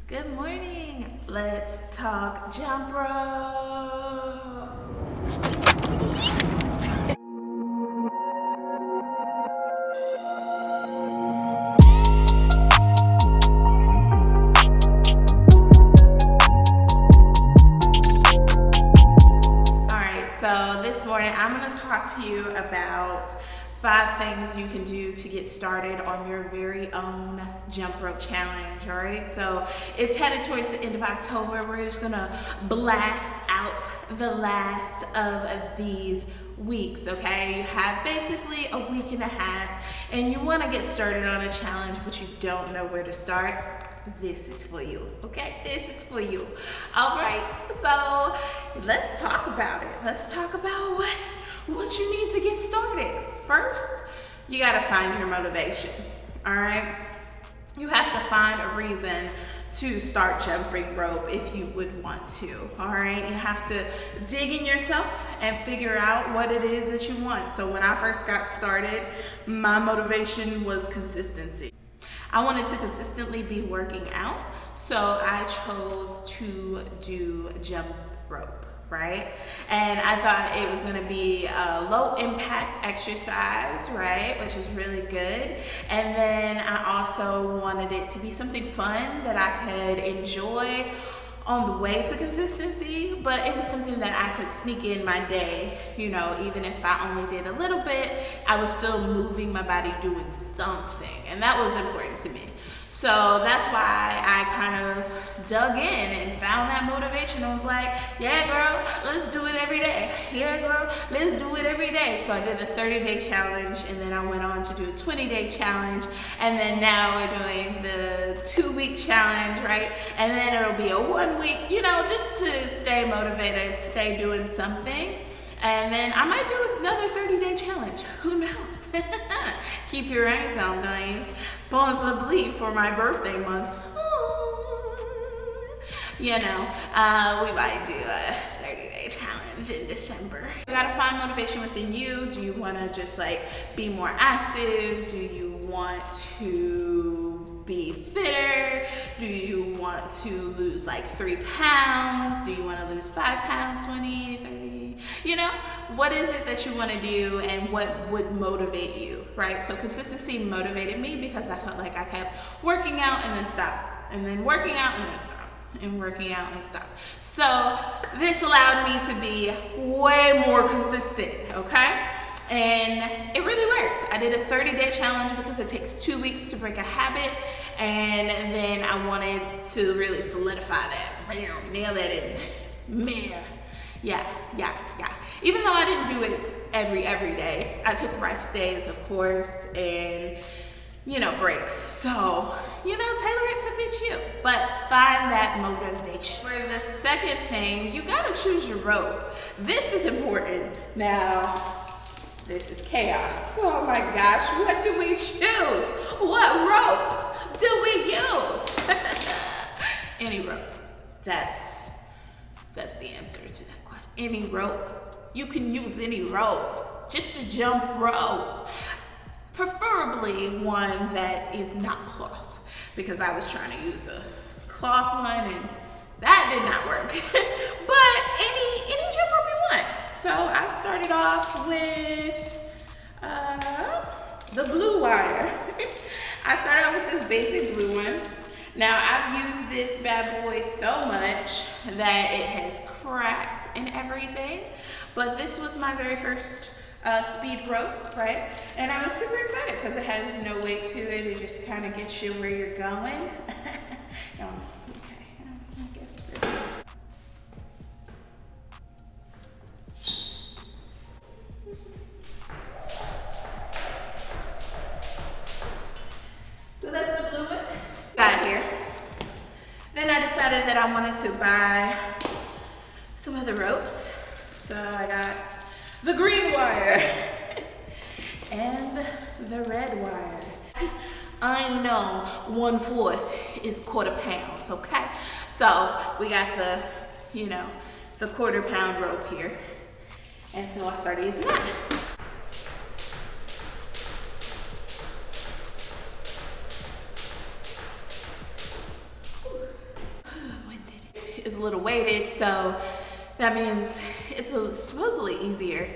Good morning. Let's talk jump rope. All right, so this morning I'm going to talk to you about 5 things you can do to get started on your very own jump rope challenge. All right, so it's headed towards the end of October. We're just gonna blast out the last of these weeks. Okay, you have basically a week and a half and you want to get started on a challenge but you don't know where to start. This is for you. Okay, this is for you. All right, so let's talk about it. Let's talk about what you need to get started. First, you gotta find your motivation, all right? You have to find a reason to start jumping rope if you would want to, all right? You have to dig in yourself and figure out what it is that you want. So when I first got started, my motivation was consistency. I wanted to consistently be working out, so I chose to do jump rope. Right? And I thought it was gonna be a low impact exercise, right? Which is really good. And then I also wanted it to be something fun that I could enjoy on the way to consistency, but it was something that I could sneak in my day, you know, even if I only did a little bit, I was still moving my body doing something, and that was important to me. So that's why I kind of dug in and found that motivation. I was like, yeah, girl, let's do it every day. Yeah, girl, let's do it every day. So I did the 30-day challenge, and then I went on to do a 20-day challenge, and then now we're doing the 2-week challenge, right? And then it'll be a 1 week, you know, just to stay motivated, stay doing something. And then I might do another 30-day challenge. Who knows? Keep your eyes on, guys. Possibly for my birthday month. You know, we might do a 30-day challenge in December. You gotta find motivation within you. Do you wanna just like be more active? Do you want to be fitter? Do you want to lose like 3 pounds? Do you wanna lose 5 pounds, 20, 30? You know, what is it that you wanna do and what would motivate you, right? So consistency motivated me because I felt like I kept working out and then stop, and then working out and then stop, and working out and stop. So this allowed me to be way more consistent, okay? And it really worked. I did a 30-day challenge because it takes 2 weeks to break a habit, and then I wanted to really solidify that, nail that in. Man, yeah. Even though I didn't do it every day, I took rest days, of course, and you know, breaks. So, you know, tailor it to fit you, but find that motivation. For the second thing, you gotta choose your rope. This is important. Now, this is chaos. Oh my gosh, what do we choose? What rope do we use? Any rope. That's the answer to that question. Any rope. You can use any rope. Just a jump rope. Preferably one that is not cloth, because I was trying to use a cloth one and that did not work. But any jump rope you want. So I started off with the blue wire. I started off with this basic blue one. Now I've used this bad boy so much that it has cracked and everything, but this was my very first speed rope, right? And I was super excited because it has no weight to it. It just kind of gets you where you're going. Okay, I guess there is. So that's the blue one. Got here. Then I decided that I wanted to buy some other ropes. So I got the green wire and the red wire. I know 1/4 is 1/4 pounds, okay? So we got the, you know, the 1/4 pound rope here. And so I started using that. is a little weighted, so that means it's supposedly easier.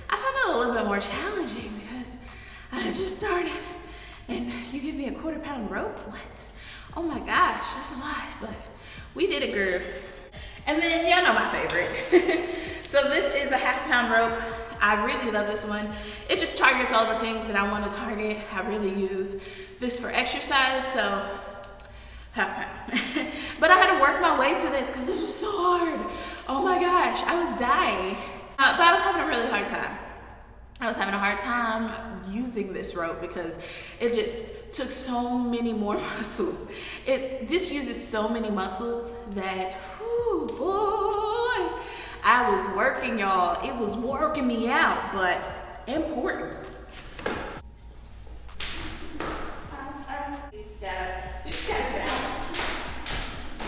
I found it a little bit more challenging because I had just started and you give me a 1/4 pound rope? What? Oh my gosh, that's a lot, but we did it, girl. And then y'all know my favorite. So this is a 1/2 pound rope. I really love this one. It just targets all the things that I want to target. I really use this for exercise, so 1/2 pound. But I had to work my way to this because this was so hard. Oh my gosh, I was dying. But I was having a really hard time. I was having a hard time using this rope because it just took so many more muscles. This uses so many muscles that, whew, boy, I was working, y'all. It was working me out, but important. You just gotta bounce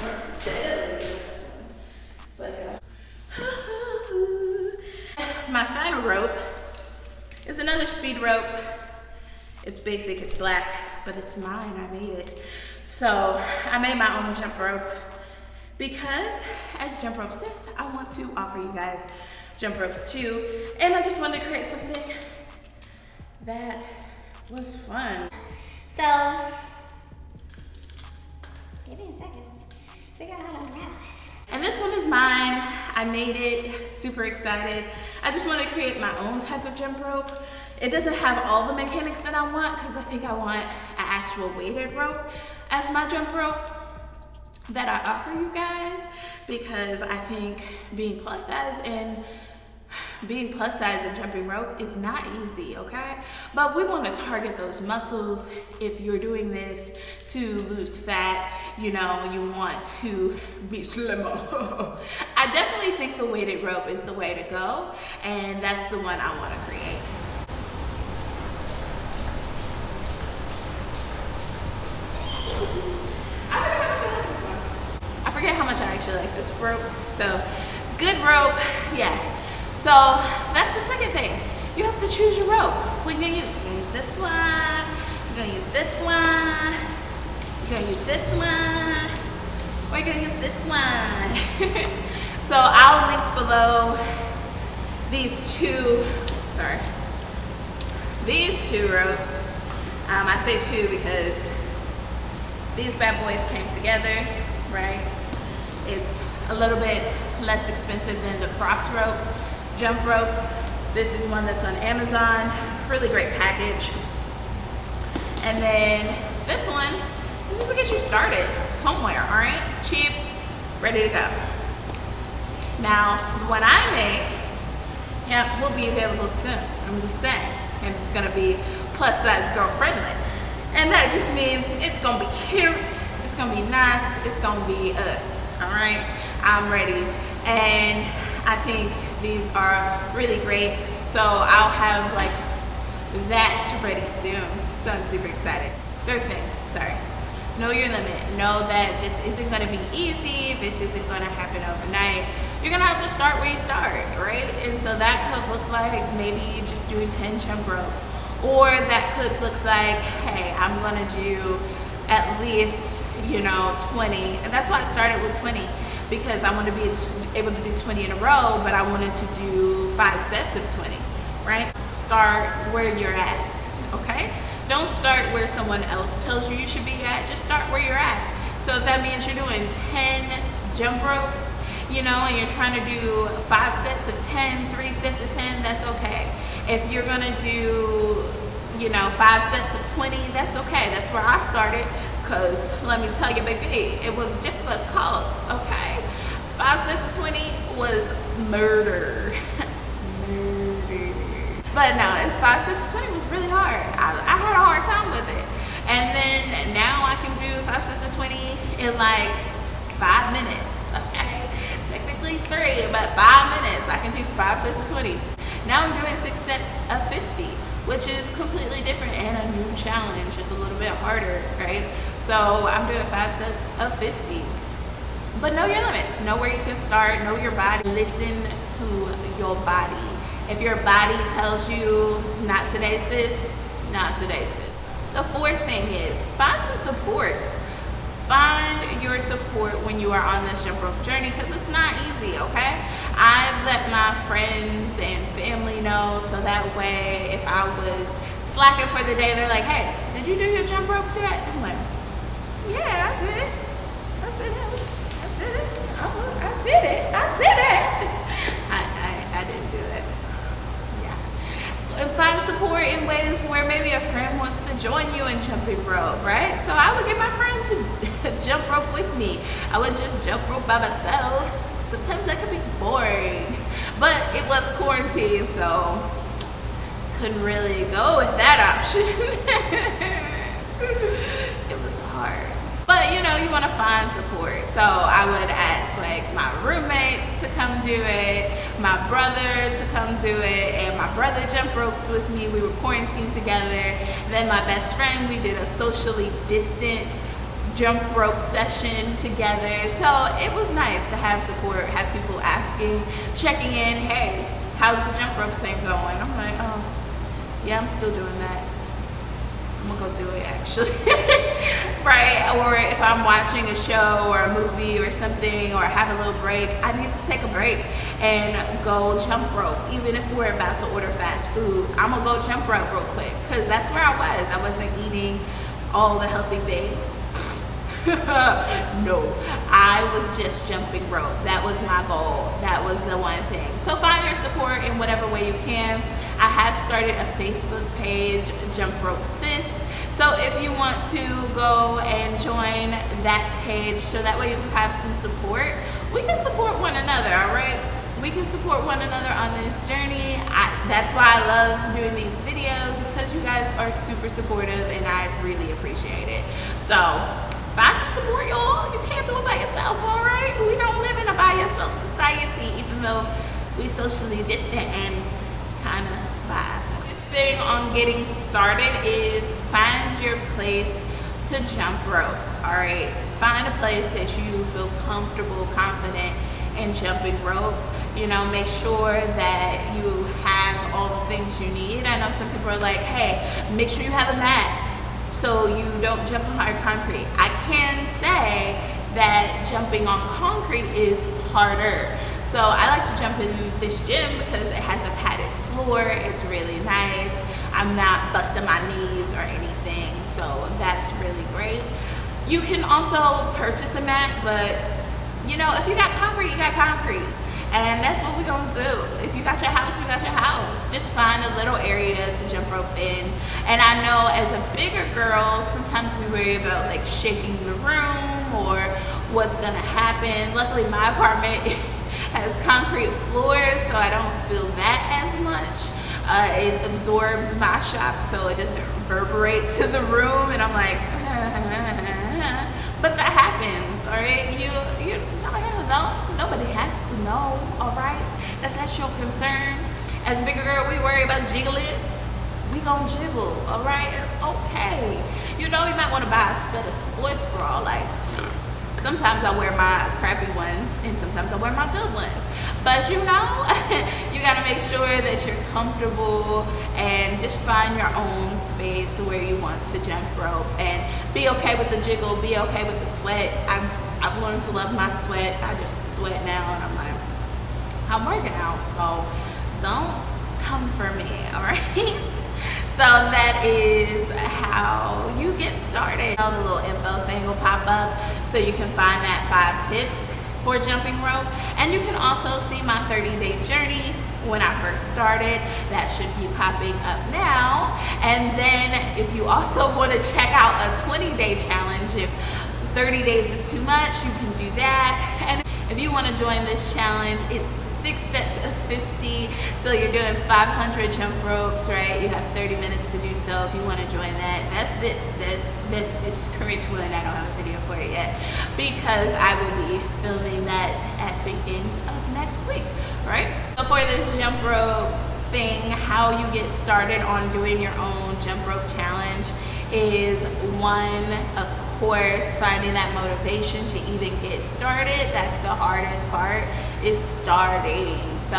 more steadily. It's like my final rope is another speed rope. It's basic, it's black, but it's mine, I made it. So I made my own jump rope because, as Jump Rope says, I want to offer you guys jump ropes too. And I just wanted to create something that was fun. So, give me a second, figure out how to unravel this. And this one is mine. I made it, super excited. I just wanted to create my own type of jump rope. It doesn't have all the mechanics that I want because I think I want an actual weighted rope as my jump rope that I offer you guys, because I think being plus size and jumping rope is not easy, okay? But we want to target those muscles. If you're doing this to lose fat, you know, you want to be slimmer. I definitely think the weighted rope is the way to go, and that's the one I want to create. I forget how much I actually like this rope. So, good rope, yeah. So that's the second thing. You have to choose your rope. What are you gonna use? You're gonna use this one. You're gonna use this one. You're gonna use this one. Or you're gonna use this one. So I'll link below these two ropes. I say two because these bad boys came together, right? It's a little bit less expensive than the cross rope jump rope. This is one that's on Amazon, really great package. And then this one is just to get you started somewhere, all right? Cheap, ready to go. Now, the one I make, will be available soon, I'm just saying. And it's gonna be plus size girl friendly. And that just means it's gonna be cute, it's gonna be nice, it's gonna be us, all right? I'm ready. And I think these are really great. So I'll have like that ready soon. So I'm super excited. Third thing, know your limit. Know that this isn't gonna be easy. This isn't gonna happen overnight. You're gonna have to start where you start, right? And so that could look like maybe just doing 10 jump ropes. Or that could look like, hey, I'm gonna do at least, 20. And that's why I started with 20. Because I want to be able to do 20 in a row, but I wanted to do 5 sets of 20, right? Start where you're at, okay? Don't start where someone else tells you should be at, just start where you're at. So if that means you're doing 10 jump ropes, and you're trying to do 5 sets of 10, 3 sets of 10, that's okay. If you're gonna do, 5 sets of 20, that's okay. That's where I started. Because let me tell you, baby, it was difficult, okay? 5 sets of 20 was murder. But no, it's 5 sets of 20 was really hard. I had a hard time with it. And then now I can do 5 sets of 20 in like 5 minutes, okay? Technically 3, but 5 minutes. I can do 5 sets of 20. Now I'm doing 6 sets of 50. Which is completely different and a new challenge. It's a little bit harder, right? So I'm doing 5 sets of 50. But know your limits. Know where you can start. Know your body. Listen to your body. If your body tells you, not today, sis, not today, sis. The fourth thing is find some support. Find your support when you who are on this jump rope journey, because it's not easy, okay? I let my friends and family know, so that way if I was slacking for the day, they're like, hey, did you do your jump ropes yet? I'm like, yeah, I did. I did it. I didn't do it. Yeah. And find support in ways where maybe a friend wants to join you in jumping rope, right? So I would get my friend to jump rope with me. I would just jump rope by myself. Sometimes that could be boring, but it was quarantine, so couldn't really go with that option. It was hard. But you know, you want to find support. So I would ask like my roommate to come do it, my brother to come do it, and my brother jump roped with me. We were quarantined together. Then my best friend, we did a socially distant jump rope session together. So it was nice to have support, have people asking, checking in, hey, how's the jump rope thing going? I'm like, oh, yeah, I'm still doing that. I'm gonna go do it actually. Right? Or if I'm watching a show or a movie or something, or have a little break, I need to take a break and go jump rope. Even if we're about to order fast food, I'm gonna go jump rope real quick, because that's where I was. I wasn't eating all the healthy things. No, I was just jumping rope. That was my goal. That was the one thing. So find your support in whatever way you can. I have started a Facebook page, Jump Rope Sis. So if you want to go and join that page, so that way you have some support, we can support one another, all right? We can support one another on this journey. That's why I love doing these videos, because you guys are super supportive and I really appreciate it. So find some support, y'all. You can't do it by yourself, all right? We don't live in a by yourself society, even though we socially distant and kind of by ourselves. The thing on getting started is find your place to jump rope, all right? Find a place that you feel comfortable, confident in jumping rope. You know, make sure that you have all the things you need. I know some people are like, hey, make sure you have a mat so you don't jump on hard concrete. I can say that jumping on concrete is harder. So I like to jump in this gym because it has a padded floor. It's really nice. I'm not busting my knees or anything, so that's really great. You can also purchase a mat, but you know, if you got concrete, you got concrete. And that's what we're gonna do. If you got your house, you got your house. Just find a little area to jump rope in. And I know as a bigger girl, sometimes we worry about like shaking the room or what's gonna happen. Luckily my apartment has concrete floors, so I don't feel that as much. It absorbs my shock, so it doesn't reverberate to the room, and I'm like, but that happens, all right? Nobody has to know, all right, that's your concern. As a bigger girl, we worry about jiggling. We gon' jiggle, all right? It's okay. You know, you might want to buy a better sports bra. Like, sometimes I wear my crappy ones, and sometimes I wear my good ones. But you know, you gotta make sure that you're comfortable and just find your own space where you want to jump rope, and be okay with the jiggle, be okay with the sweat. I've learned to love my sweat. I just sweat now, and I'm like, I'm working out, so don't come for me, all right? So that is how you get started. The little info thing will pop up, so you can find that 5 tips for jumping rope. And you can also see my 30-day journey when I first started. That should be popping up now. And then if you also want to check out a 20-day challenge, if 30 days is too much, you can do that. And if you want to join this challenge, it's 6 sets of 50, so you're doing 500 jump ropes, right? You have 30 minutes to do so if you want to join that. That's this current one. I don't have a video for it yet, because I will be filming that at the end of next week, right? So for this jump rope thing, how you get started on doing your own jump rope challenge is, one, of course, finding that motivation to even get started. That's the hardest part, is starting. So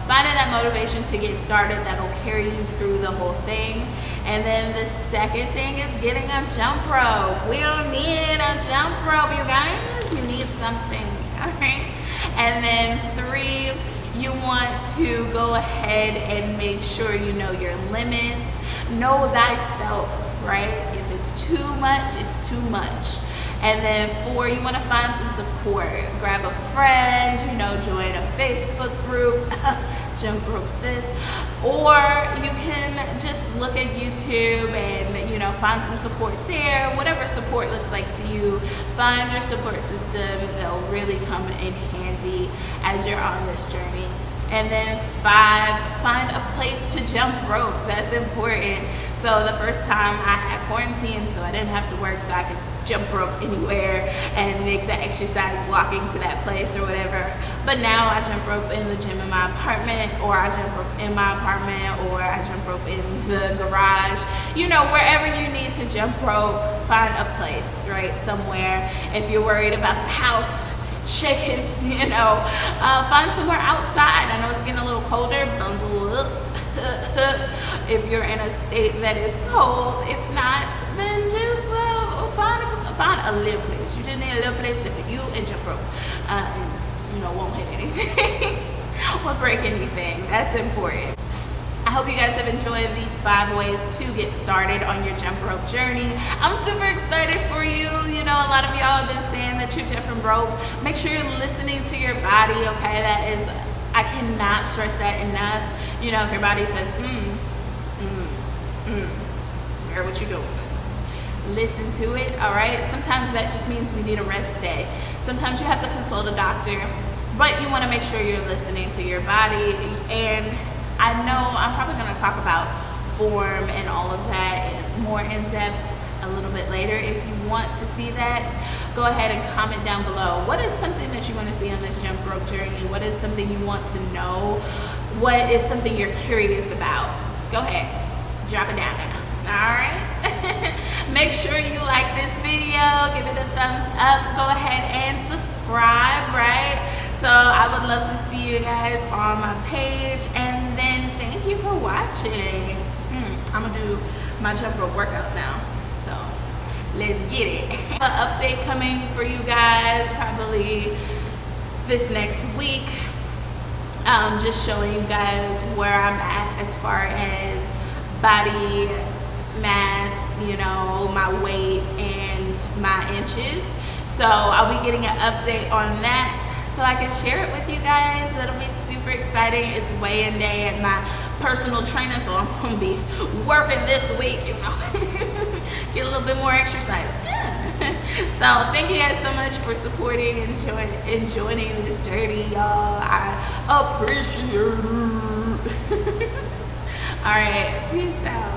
finding that motivation to get started, that'll carry you through the whole thing. And then the second thing is getting a jump rope. We don't need a jump rope, you guys. You need something, all right? And then 3, you want to go ahead and make sure you know your limits. Know thyself, right? If it's too much, it's too much. And then 4, you want to find some support. Grab a friend, you know, join a Facebook group, Jump Rope Sis, or you can just look at YouTube and, you know, find some support there. Whatever support looks like to you, find your support system. They'll really come in handy as you're on this journey. And then 5, find a place to jump rope. That's important. So the first time I had quarantine, so I didn't have to work, so I could jump rope anywhere and make the exercise walking to that place or whatever. But now I jump rope in the gym in my apartment, or I jump rope in my apartment, or I jump rope in the garage. You know, wherever you need to jump rope, find a place, right? Somewhere. If you're worried about the house shaking, you know, find somewhere outside. I know it's getting a little colder, bundle up. If you're in a state that is cold. If not, then just find a little place. You just need a little place that for you and jump rope. You know, won't hit anything, won't break anything. That's important. I hope you guys have enjoyed these 5 ways to get started on your jump rope journey. I'm super excited for you. You know, a lot of y'all have been saying that you're jumping rope. Make sure you're listening to your body, okay? That is, I cannot stress that enough. You know, if your body says, girl, what you doing? Listen to it, all right? Sometimes that just means we need a rest day. Sometimes you have to consult a doctor, but you want to make sure you're listening to your body. And I know I'm probably going to talk about form and all of that more in depth a little bit later. If you want to see that, go ahead and comment down below. What is something that you want to see on this jump rope journey? What is something you want to know? What is something you're curious about? Go ahead, drop it down now. All right. Make sure you like this video, give it a thumbs up, go ahead and subscribe, right? So I would love to see you guys on my page, and then thank you for watching. I'm gonna do my jump rope workout now, so let's get it. An update coming for you guys probably this next week. Just showing you guys where I'm at as far as body mass, you know, my weight and my inches. So I'll be getting an update on that so I can share it with you guys. That'll be super exciting. It's weigh-in day at my personal trainer, so I'm gonna be working this week, you know. Get a little bit more exercise. So thank you guys so much for supporting and joining this journey, y'all. I appreciate it. All right, peace out.